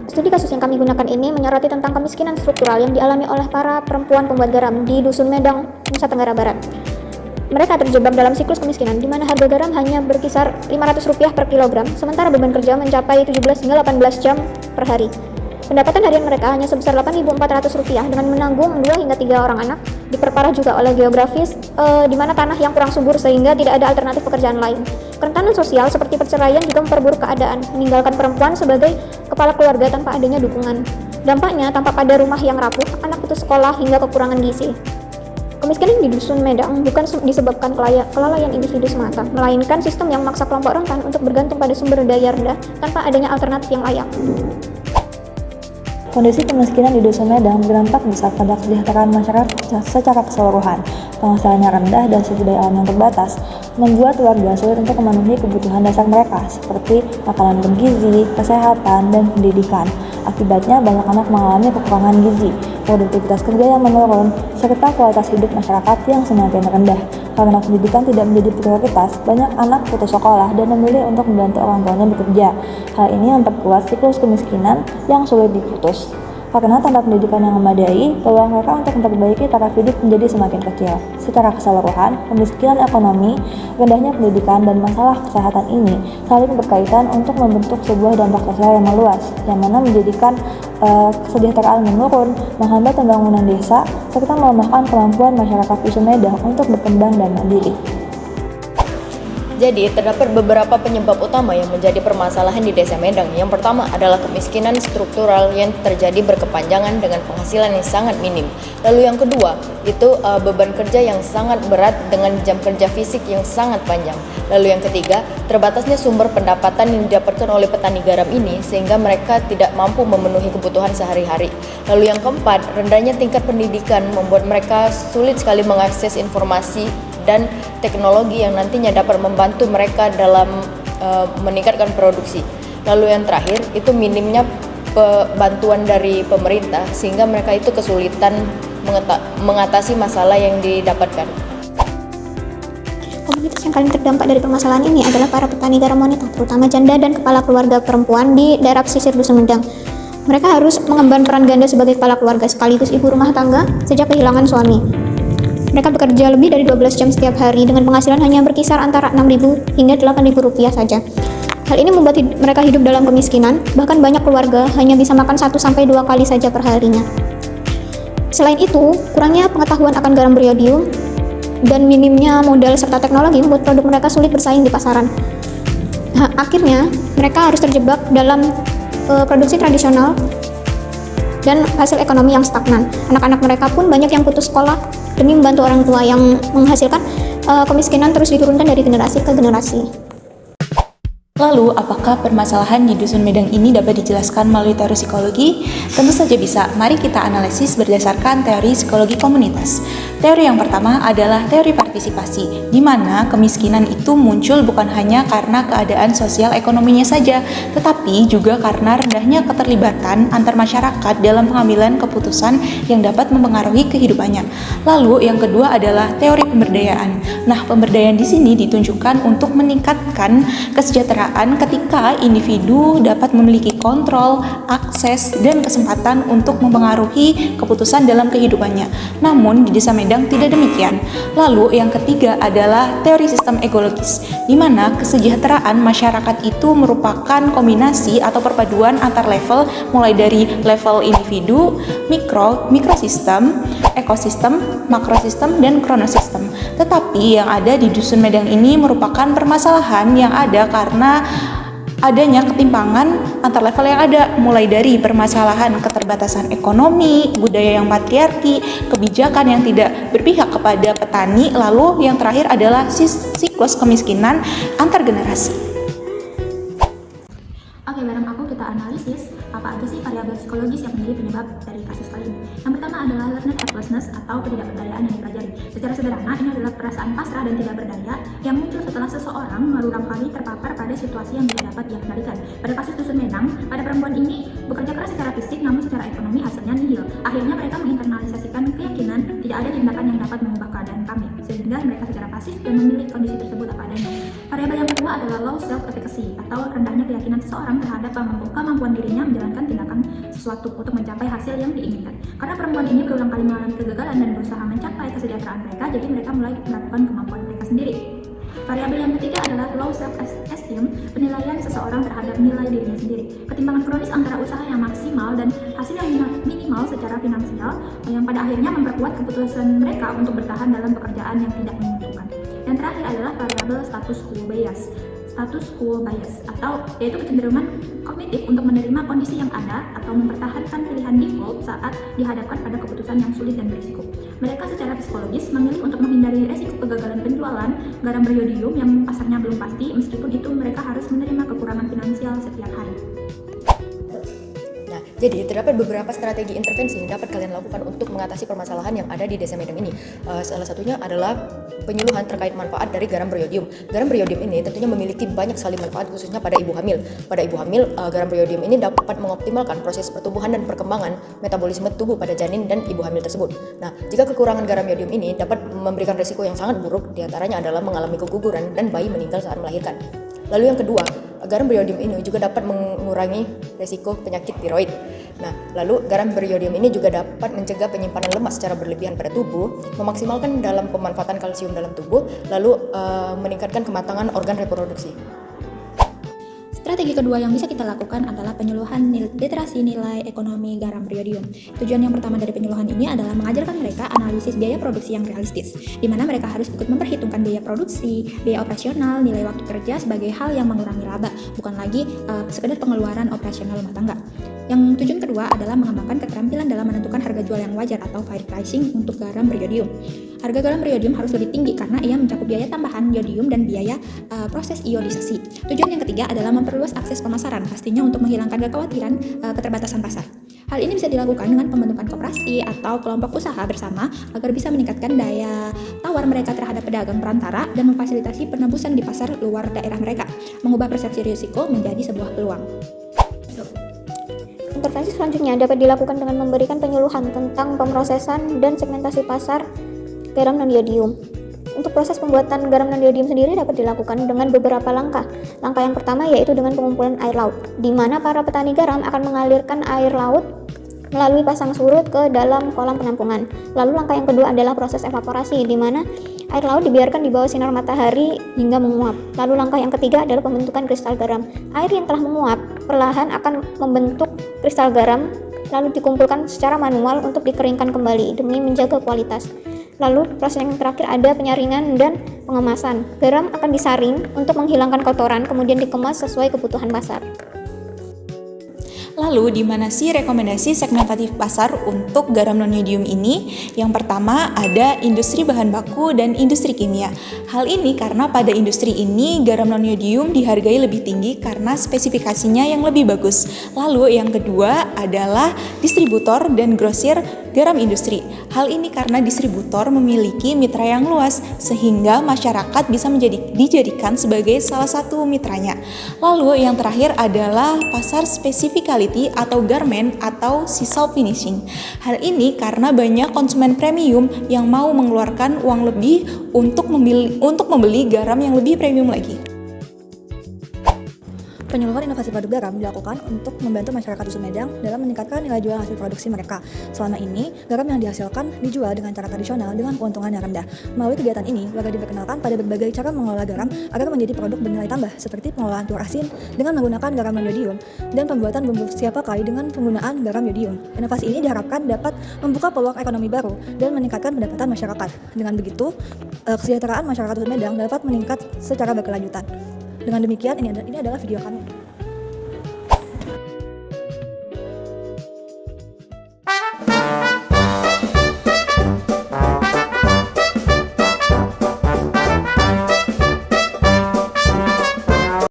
Studi kasus yang kami gunakan ini menyoroti tentang kemiskinan struktural yang dialami oleh para perempuan pembuat garam di Dusun Medang, Nusa Tenggara Barat. Mereka terjebak dalam siklus kemiskinan di mana harga garam hanya berkisar Rp500 per kilogram, sementara beban kerja mencapai 17 hingga 18 jam per hari. Pendapatan harian mereka hanya sebesar Rp8.400 dengan menanggung 2 hingga 3 orang anak, diperparah juga oleh geografis di mana tanah yang kurang subur sehingga tidak ada alternatif pekerjaan lain. Kerentanan sosial seperti perceraian juga memperburuk keadaan, meninggalkan perempuan sebagai kepala keluarga tanpa adanya dukungan. Dampaknya tampak pada rumah yang rapuh, anak putus sekolah hingga kekurangan gizi. Kemiskinan di Dusun Medang bukan disebabkan kelalaian individu semata, melainkan sistem yang memaksa kelompok rentan untuk bergantung pada sumber daya rendah tanpa adanya alternatif yang layak. Kondisi kemiskinan di Dusun Medang berdampak besar pada kesejahteraan masyarakat secara keseluruhan. Penghasilannya rendah dan sumber daya alam yang terbatas, membuat warga sulit untuk memenuhi kebutuhan dasar mereka, seperti makanan bergizi, kesehatan, dan pendidikan. Akibatnya, banyak anak mengalami kekurangan gizi, produktivitas kerja yang menurun, serta kualitas hidup masyarakat yang semakin rendah. Karena pendidikan tidak menjadi prioritas, banyak anak putus sekolah dan memilih untuk membantu orang tuanya bekerja. Hal ini memperkuat siklus kemiskinan yang sulit diputus. Karena tanpa pendidikan yang memadai, peluang mereka untuk memperbaiki taraf hidup menjadi semakin kecil. Secara keseluruhan, kemiskinan ekonomi, rendahnya pendidikan, dan masalah kesehatan ini saling berkaitan untuk membentuk sebuah dampak sosial yang meluas, yang mana menjadikan kesejahteraan menurun, menghambat pembangunan desa, serta melemahkan kemampuan masyarakat Dusun Medang untuk berkembang dan mandiri. Jadi, terdapat beberapa penyebab utama yang menjadi permasalahan di Desa Medang. Yang pertama adalah kemiskinan struktural yang terjadi berkepanjangan dengan penghasilan yang sangat minim. Lalu yang kedua, itu beban kerja yang sangat berat dengan jam kerja fisik yang sangat panjang. Lalu yang ketiga, terbatasnya sumber pendapatan yang didapatkan oleh petani garam ini sehingga mereka tidak mampu memenuhi kebutuhan sehari-hari. Lalu yang keempat, rendahnya tingkat pendidikan membuat mereka sulit sekali mengakses informasi dan teknologi yang nantinya dapat membantu mereka dalam meningkatkan produksi. Lalu yang terakhir itu minimnya bantuan dari pemerintah sehingga mereka itu kesulitan mengatasi masalah yang didapatkan. Komunitas yang paling terdampak dari permasalahan ini adalah para petani garam wanita, terutama janda dan kepala keluarga perempuan di daerah pesisir Dusun Medang. Mereka harus mengemban peran ganda sebagai kepala keluarga sekaligus ibu rumah tangga sejak kehilangan suami. Mereka bekerja lebih dari 12 jam setiap hari dengan penghasilan hanya berkisar antara Rp6.000 hingga Rp8.000 saja. Hal ini membuat mereka hidup dalam kemiskinan, bahkan banyak keluarga hanya bisa makan 1-2 kali saja per harinya. Selain itu, kurangnya pengetahuan akan garam beriodium dan minimnya modal serta teknologi membuat produk mereka sulit bersaing di pasaran. Akhirnya, mereka harus terjebak dalam produksi tradisional dan hasil ekonomi yang stagnan. Anak-anak mereka pun banyak yang putus sekolah demi membantu orang tua, yang menghasilkan kemiskinan terus diturunkan dari generasi ke generasi. Lalu, apakah permasalahan di Dusun Medang ini dapat dijelaskan melalui teori psikologi? Tentu saja bisa. Mari kita analisis berdasarkan teori psikologi komunitas. Teori yang pertama adalah teori partisipasi, di mana kemiskinan itu muncul bukan hanya karena keadaan sosial ekonominya saja, tetapi juga karena rendahnya keterlibatan antar masyarakat dalam pengambilan keputusan yang dapat mempengaruhi kehidupannya. Lalu, yang kedua adalah teori pemberdayaan. Nah, pemberdayaan di sini ditunjukkan untuk meningkatkan kesejahteraan ketika individu dapat memiliki kontrol, akses, dan kesempatan untuk mempengaruhi keputusan dalam kehidupannya. Namun di Desa Medang tidak demikian. Lalu yang ketiga adalah teori sistem ekologis, di mana kesejahteraan masyarakat itu merupakan kombinasi atau perpaduan antar level, mulai dari level individu, mikrosistem, ekosistem, makrosistem, dan kronosistem. Tetapi yang ada di Dusun Medang ini merupakan permasalahan yang ada karena adanya ketimpangan antar level yang ada, mulai dari permasalahan keterbatasan ekonomi, budaya yang patriarki, kebijakan yang tidak berpihak kepada petani, lalu yang terakhir adalah siklus kemiskinan antar generasi. Oke, bareng aku kita analisis apa aja sih variabel psikologis yang menjadi penyebab dari kasus kali ini. Yang pertama adalah learned helplessness atau ketidakberdayaan yang dipelajari. Secara sederhana, ini adalah perasaan pasrah dan tidak berdaya yang muncul setelah seseorang berulang kali terpapar pada situasi yang tidak dapat dia kendalikan. Pada kasus Dusun Medang, pada perempuan ini bekerja keras secara fisik namun secara ekonomi hasilnya nihil. Akhirnya mereka menginternalisasikan keyakinan tidak ada tindakan yang dapat mengubah keadaan kami, sehingga sehingga mereka secara pasif dan memilih kondisi tersebut apa adanya. Variabel yang kedua adalah low self-efficacy atau rendahnya keyakinan seseorang terhadap kemampuan dirinya menjalankan tindakan sesuatu untuk mencapai hasil yang diinginkan. Karena perempuan ini berulang kali mengalami kegagalan dan berusaha mencapai kesejahteraan mereka, jadi mereka mulai melakukan kemampuan mereka sendiri. Variabel yang ketiga adalah low self-esteem, penilaian seseorang terhadap nilai dirinya sendiri. Ketimpangan kronis antara usaha yang maksimal dan hasil yang minimal secara finansial yang pada akhirnya memperkuat keputusan mereka untuk bertahan dalam pekerjaan yang tidak menguntungkan. Yang terakhir adalah variabel status quo bias. Status quo bias atau yaitu kecenderungan kognitif untuk menerima kondisi yang ada atau mempertahankan pilihan default saat dihadapkan pada keputusan yang sulit dan berisiko. Mereka secara psikologis memilih untuk menghindari resiko kegagalan penjualan garam beriodium yang pasarnya belum pasti, meskipun itu mereka harus menerima kekurangan finansial setiap hari. Nah, jadi terdapat beberapa strategi intervensi yang dapat kalian lakukan untuk mengatasi permasalahan yang ada di Desa Medang ini. Salah satunya adalah penyuluhan terkait manfaat dari garam beriodium. Garam beriodium ini tentunya memiliki banyak sekali manfaat, khususnya pada ibu hamil. Pada ibu hamil, garam beriodium ini dapat mengoptimalkan proses pertumbuhan dan perkembangan metabolisme tubuh pada janin dan ibu hamil tersebut. Nah, jika kekurangan garam iodium ini dapat memberikan risiko yang sangat buruk, diantaranya adalah mengalami keguguran dan bayi meninggal saat melahirkan. Lalu yang kedua, garam beriodium ini juga dapat mengurangi risiko penyakit tiroid. Nah, lalu garam beriodium ini juga dapat mencegah penyimpanan lemak secara berlebihan pada tubuh, memaksimalkan dalam pemanfaatan kalsium dalam tubuh, lalu meningkatkan kematangan organ reproduksi. Strategi kedua yang bisa kita lakukan adalah penyuluhan literasi nilai ekonomi garam beriodium. Tujuan yang pertama dari penyuluhan ini adalah mengajarkan mereka analisis biaya produksi yang realistis, di mana mereka harus ikut memperhitungkan biaya produksi, biaya operasional, nilai waktu kerja sebagai hal yang mengurangi laba, bukan lagi sekedar pengeluaran operasional rumah tangga. Yang tujuan kedua adalah mengembangkan keterampilan dalam menentukan harga jual yang wajar atau fair pricing untuk garam beriodium. Harga garam beriodium harus lebih tinggi karena ia mencakup biaya tambahan iodium dan biaya proses iodisasi. Tujuan yang ketiga adalah memperluas akses pemasaran, pastinya untuk menghilangkan kekhawatiran keterbatasan pasar. Hal ini bisa dilakukan dengan pembentukan koperasi atau kelompok usaha bersama agar bisa meningkatkan daya tawar mereka terhadap pedagang perantara dan memfasilitasi penebusan di pasar luar daerah mereka, mengubah persepsi risiko menjadi sebuah peluang. Intervensi selanjutnya dapat dilakukan dengan memberikan penyuluhan tentang pemrosesan dan segmentasi pasar garam non-iodium. Untuk proses pembuatan garam non-iodium sendiri dapat dilakukan dengan beberapa langkah. Langkah yang pertama yaitu dengan pengumpulan air laut, di mana para petani garam akan mengalirkan air laut melalui pasang surut ke dalam kolam penampungan. Lalu langkah yang kedua adalah proses evaporasi, di mana air laut dibiarkan di bawah sinar matahari hingga menguap. Lalu langkah yang ketiga adalah pembentukan kristal garam. Air yang telah menguap perlahan akan membentuk kristal garam, lalu dikumpulkan secara manual untuk dikeringkan kembali demi menjaga kualitas. Lalu proses yang terakhir ada penyaringan dan pengemasan. Garam akan disaring untuk menghilangkan kotoran, kemudian dikemas sesuai kebutuhan pasar. Lalu, di mana sih rekomendasi segmentatif pasar untuk garam non-iodium ini? Yang pertama ada industri bahan baku dan industri kimia. Hal ini karena pada industri ini garam non-iodium dihargai lebih tinggi karena spesifikasinya yang lebih bagus. Lalu yang kedua adalah distributor dan grosir garam industri. Hal ini karena distributor memiliki mitra yang luas sehingga masyarakat bisa dijadikan sebagai salah satu mitranya. Lalu yang terakhir adalah pasar spesifikasi atau garment atau sisal finishing. Hal ini karena banyak konsumen premium yang mau mengeluarkan uang lebih untuk membeli garam yang lebih premium lagi. Penyuluhan inovasi produk garam dilakukan untuk membantu masyarakat Dusun Medang dalam meningkatkan nilai jual hasil produksi mereka. Selama ini, garam yang dihasilkan dijual dengan cara tradisional dengan keuntungan yang rendah. Melalui kegiatan ini, warga diperkenalkan pada berbagai cara mengelola garam agar menjadi produk bernilai tambah, seperti pengolahan telur asin dengan menggunakan garam non-iodium dan pembuatan bumbu siap pakai dengan penggunaan garam iodium. Inovasi ini diharapkan dapat membuka peluang ekonomi baru dan meningkatkan pendapatan masyarakat. Dengan begitu, kesejahteraan masyarakat Dusun Medang dapat meningkat secara berkelanjutan. Dengan demikian, ini adalah video kami.